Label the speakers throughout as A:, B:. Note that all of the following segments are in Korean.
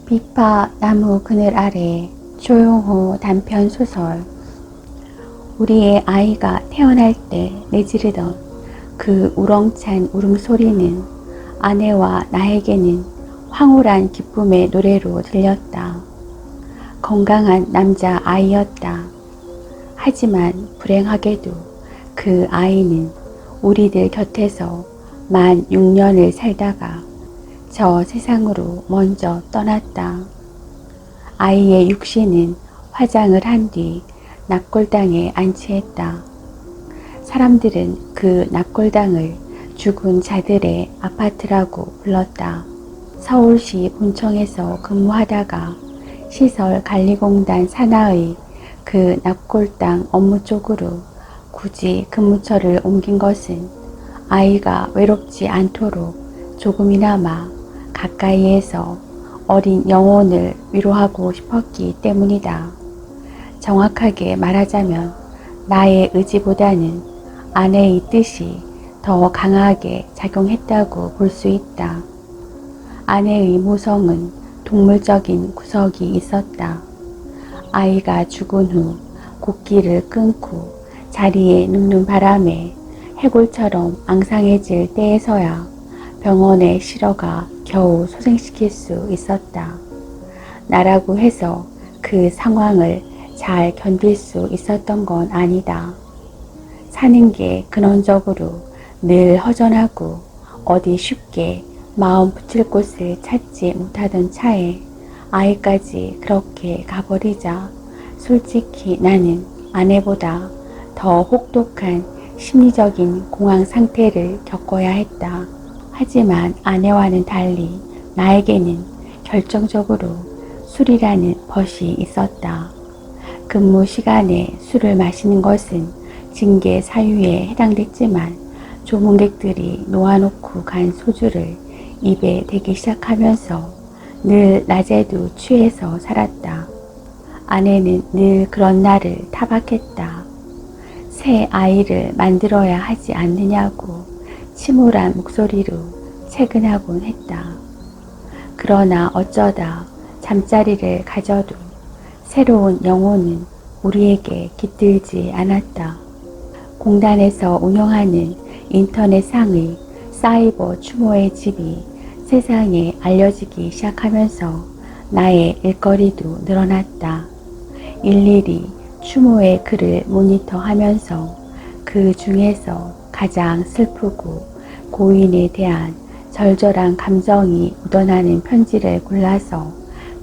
A: 비파 나무 그늘 아래 조용호 단편 소설. 우리의 아이가 태어날 때 내지르던 그 우렁찬 울음소리는 아내와 나에게는 황홀한 기쁨의 노래로 들렸다. 건강한 남자 아이였다. 하지만 불행하게도 그 아이는 우리들 곁에서 만 6년을 살다가 저 세상으로 먼저 떠났다. 아이의 육신은 화장을 한 뒤 낙골당에 안치했다. 사람들은 그 낙골당을 죽은 자들의 아파트라고 불렀다. 서울시 본청에서 근무하다가 시설관리공단 산하의 그 낙골당 업무 쪽으로 굳이 근무처를 옮긴 것은 아이가 외롭지 않도록 조금이나마 가까이에서 어린 영혼을 위로하고 싶었기 때문이다. 정확하게 말하자면 나의 의지보다는 아내의 뜻이 더 강하게 작용했다고 볼 수 있다. 아내의 모성은 동물적인 구석이 있었다. 아이가 죽은 후 곡기를 끊고 자리에 눕는 바람에 해골처럼 앙상해질 때에서야 병원에 실어가 겨우 소생시킬 수 있었다. 나라고 해서 그 상황을 잘 견딜 수 있었던 건 아니다. 사는 게 근원적으로 늘 허전하고 어디 쉽게 마음 붙일 곳을 찾지 못하던 차에 아이까지 그렇게 가버리자 솔직히 나는 아내보다 더 혹독한 심리적인 공황 상태를 겪어야 했다. 하지만 아내와는 달리 나에게는 결정적으로 술이라는 벗이 있었다. 근무 시간에 술을 마시는 것은 징계 사유에 해당됐지만 조문객들이 놓아놓고 간 소주를 입에 대기 시작하면서 늘 낮에도 취해서 살았다. 아내는 늘 그런 나를 타박했다. 새 아이를 만들어야 하지 않느냐고 침울한 목소리로 채근하곤 했다. 그러나 어쩌다 잠자리를 가져도 새로운 영혼은 우리에게 깃들지 않았다. 공단에서 운영하는 인터넷상의 사이버 추모의 집이 세상에 알려지기 시작하면서 나의 일거리도 늘어났다. 일일이 추모의 글을 모니터하면서 그 중에서 가장 슬프고 고인에 대한 절절한 감정이 묻어나는 편지를 골라서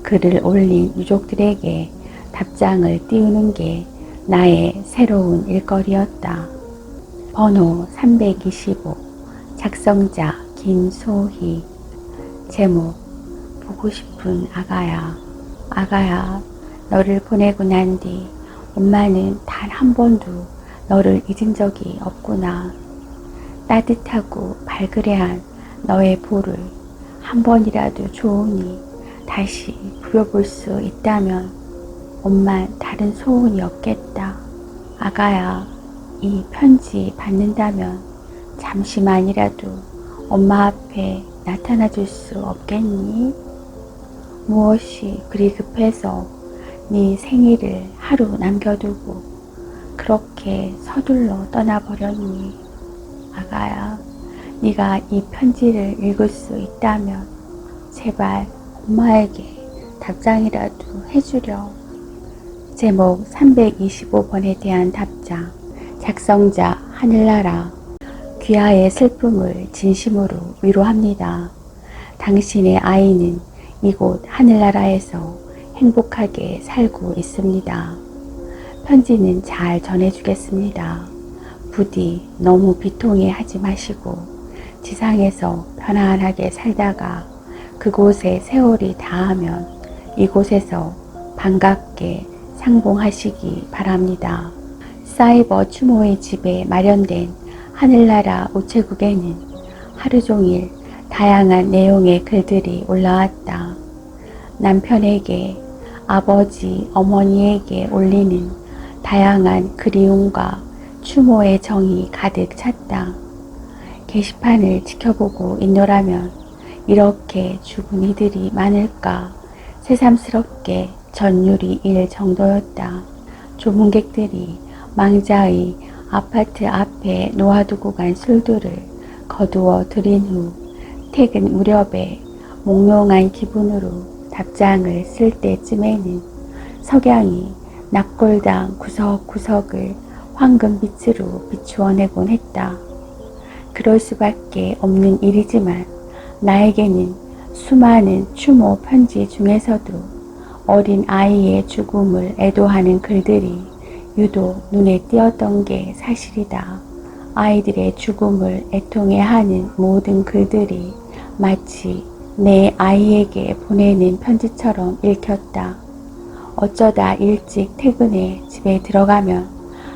A: 글을 올린 유족들에게 답장을 띄우는 게 나의 새로운 일거리였다. 번호 325, 작성자 김소희. 제목, 보고 싶은 아가야. 아가야, 너를 보내고 난 뒤 엄마는 단 한 번도 너를 잊은 적이 없구나. 따뜻하고 발그레한 너의 볼을 한 번이라도 좋으니 다시 부려볼 수 있다면 엄만 다른 소원이 없겠다. 아가야, 이 편지 받는다면 잠시만이라도 엄마 앞에 나타나 줄 수 없겠니? 무엇이 그리 급해서 네 생일을 하루 남겨두고 그렇게 서둘러 떠나버렸니? 아가야, 네가 이 편지를 읽을 수 있다면 제발 엄마에게 답장이라도 해주렴. 제목 325번에 대한 답장. 작성자 하늘나라. 귀하의 슬픔을 진심으로 위로합니다. 당신의 아이는 이곳 하늘나라에서 행복하게 살고 있습니다. 편지는 잘 전해주겠습니다. 부디 너무 비통해 하지 마시고 지상에서 편안하게 살다가 그곳에 세월이 닿으면 이곳에서 반갑게 상봉하시기 바랍니다. 사이버 추모의 집에 마련된 하늘나라 우체국에는 하루 종일 다양한 내용의 글들이 올라왔다. 남편에게, 아버지, 어머니에게 올리는 다양한 그리움과 추모의 정이 가득 찼다. 게시판을 지켜보고 있노라면 이렇게 죽은 이들이 많을까 새삼스럽게 전율이 일 정도였다. 조문객들이 망자의 아파트 앞에 놓아두고 간 술들을 거두어 들인 후 퇴근 무렵에 몽롱한 기분으로 답장을 쓸 때쯤에는 석양이 낙골당 구석구석을 황금빛으로 비추어내곤 했다. 그럴 수밖에 없는 일이지만 나에게는 수많은 추모 편지 중에서도 어린 아이의 죽음을 애도하는 글들이 유독 눈에 띄었던 게 사실이다. 아이들의 죽음을 애통해하는 모든 글들이 마치 내 아이에게 보내는 편지처럼 읽혔다. 어쩌다 일찍 퇴근해 집에 들어가면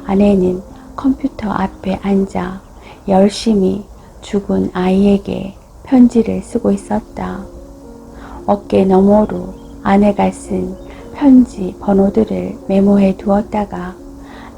A: 아내는 컴퓨터 앞에 앉아 열심히 죽은 아이에게 편지를 쓰고 있었다. 어깨 너머로 아내가 쓴 편지 번호들을 메모해 두었다가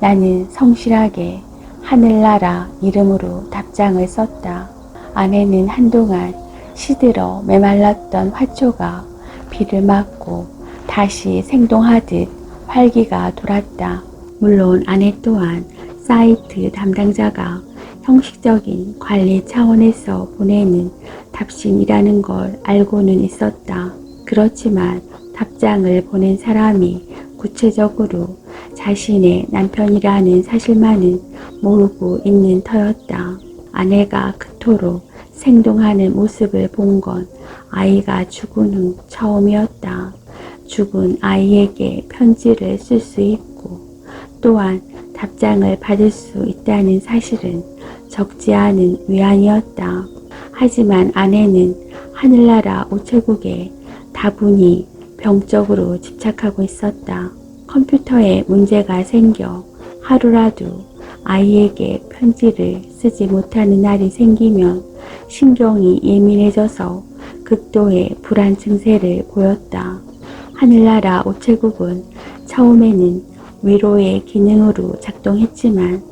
A: 나는 성실하게 하늘나라 이름으로 답장을 썼다. 아내는 한동안 시들어 메말랐던 화초가 비를 맞고 다시 생동하듯 활기가 돌았다. 물론 아내 또한 사이트 담당자가 형식적인 관리 차원에서 보내는 답신이라는 걸 알고는 있었다. 그렇지만 답장을 보낸 사람이 구체적으로 자신의 남편이라는 사실만은 모르고 있는 터였다. 아내가 그토록 생동하는 모습을 본 건 아이가 죽은 후 처음이었다. 죽은 아이에게 편지를 쓸 수 있고 또한 답장을 받을 수 있다는 사실은 적지 않은 위안이었다. 하지만 아내는 하늘나라 우체국에 다분히 병적으로 집착하고 있었다. 컴퓨터에 문제가 생겨 하루라도 아이에게 편지를 쓰지 못하는 날이 생기면 신경이 예민해져서 극도의 불안 증세를 보였다. 하늘나라 우체국은 처음에는 위로의 기능으로 작동했지만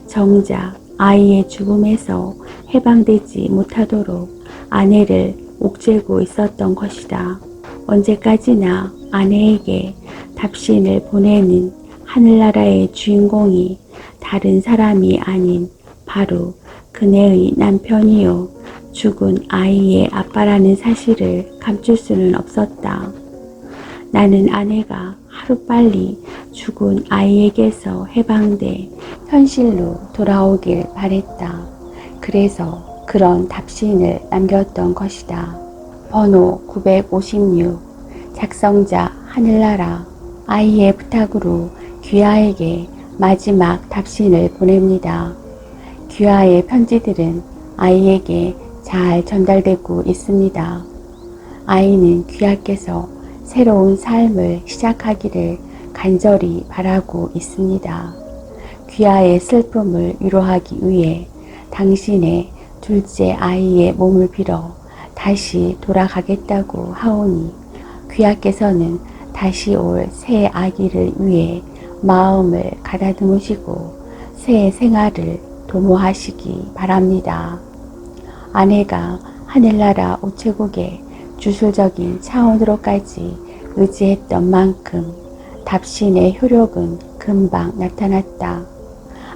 A: 정작 아이의 죽음에서 해방되지 못하도록 아내를 옥죄고 있었던 것이다. 언제까지나 아내에게 답신을 보내는 하늘나라의 주인공이 다른 사람이 아닌 바로 그네의 남편이요 죽은 아이의 아빠라는 사실을 감출 수는 없었다. 나는 아내가 하루빨리 죽은 아이에게서 해방돼 현실로 돌아오길 바랬다. 그래서 그런 답신을 남겼던 것이다. 번호 956 작성자 하늘나라. 아이의 부탁으로 귀하에게 마지막 답신을 보냅니다. 귀하의 편지들은 아이에게 잘 전달되고 있습니다. 아이는 귀하께서 새로운 삶을 시작하기를 간절히 바라고 있습니다. 귀하의 슬픔을 위로하기 위해 당신의 둘째 아이의 몸을 빌어 다시 돌아가겠다고 하오니 귀하께서는 다시 올 새 아기를 위해 마음을 가다듬으시고 새 생활을 도모하시기 바랍니다. 아내가 하늘나라 우체국의 주술적인 차원으로까지 의지했던 만큼 답신의 효력은 금방 나타났다.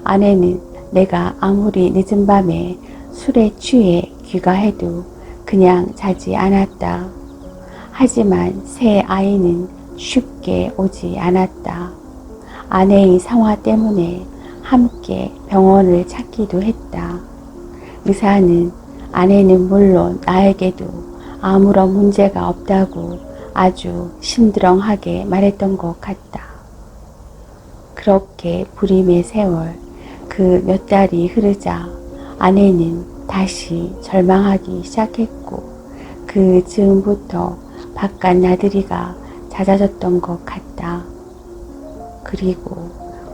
A: 아내는 내가 아무리 늦은 밤에 술에 취해 귀가해도 그냥 자지 않았다. 하지만 새 아이는 쉽게 오지 않았다. 아내의 상화 때문에 함께 병원을 찾기도 했다. 의사는 아내는 물론 나에게도 아무런 문제가 없다고 아주 심드렁하게 말했던 것 같다. 그렇게 불임의 세월, 그 몇 달이 흐르자 아내는 다시 절망하기 시작했고 그 즈음부터 바깥 나들이가 잦아졌던 것 같다. 그리고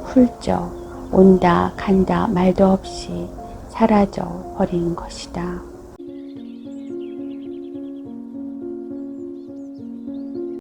A: 훌쩍 온다 간다 말도 없이 사라져 버린 것이다.